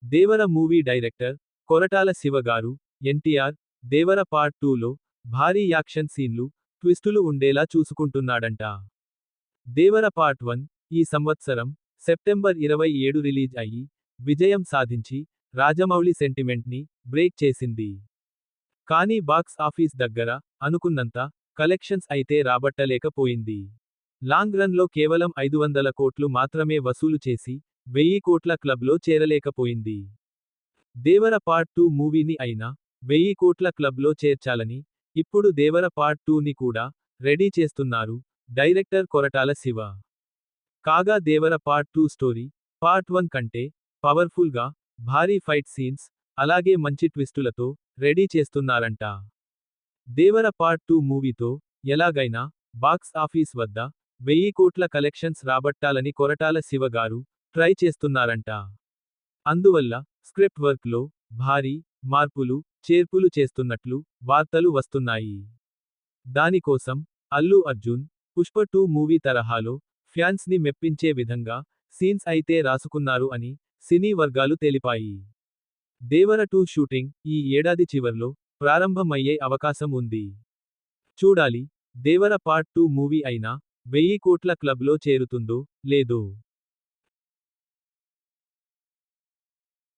దేవర movie director Koratala Shiva గారు, ఎన్టీఆర్, దేవర part 2లో భారీ యాక్షన్ సీన్లు, ట్విస్టులు ఉండేలా చూసుకుంటున్నాడంట. దేవర పార్ట్ 1 ఈ సంవత్సరం సెప్టెంబర్ 27 రిలీజ్ అయ్యి, విజయం సాధించి, రాజమౌళి సెంటిమెంట్ ని బ్రేక్ చేసింది. కానీ బాక్స్ ఆఫీస్ దగ్గర అనుకున్నంత కలెక్షన్స్ అయితే రాబట్టలేకపోయింది. లాంగ్ రన్ లో కేవలం 500 కోట్లు మాత్రమే వసూలు చేసి 1000 కోట్ల క్లబ్లో చేరలేకపోయింది. దేవర పార్ట్ 2 మూవీని అయినా 1000 కోట్ల క్లబ్లో చేర్చాలని ఇప్పుడు దేవర పార్ట్ 2ని కూడా రెడీ చేస్తున్నారు డైరెక్టర్ కొరటాల శివ. కాగా దేవర పార్ట్ 2 స్టోరీ పార్ట్ 1 కంటే పవర్ఫుల్ గా, భారీ ఫైట్ సీన్స్, అలాగే మంచి ట్విస్టులతో రెడీ చేస్తున్నారంట. దేవర పార్ట్ 2 మూవీతో ఎలాగైనా బాక్స్ ఆఫీస్ వద్ద 1000 కోట్ల కలెక్షన్స్ రాబట్టాలని కొరటాల శివ గారు ట్రై చేస్తున్నారంట. అందువల్ల స్క్రిప్ట్ వర్క్ లో భారీ మార్పులు, చేర్పులు చేస్తున్నట్లు వార్తలు వస్తున్నాయి. దానికోసం అల్లు అర్జున్ పుష్ప 2 మూవీ తరహాలో ఫ్యాన్స్ ని మెప్పించే విధంగా సీన్స్ అయితే రాసుకున్నారు అని సినీ వర్గాలు తెలిపాయి. దేవర 2 షూటింగ్ ఈ ఏడాది చివర్లో ప్రారంభమయ్యే అవకాశం ఉంది. చూడాలి దేవర పార్ట్ 2 మూవీ అయినా 1000 కోట్ల క్లబ్లో చేరుతుందో లేదో.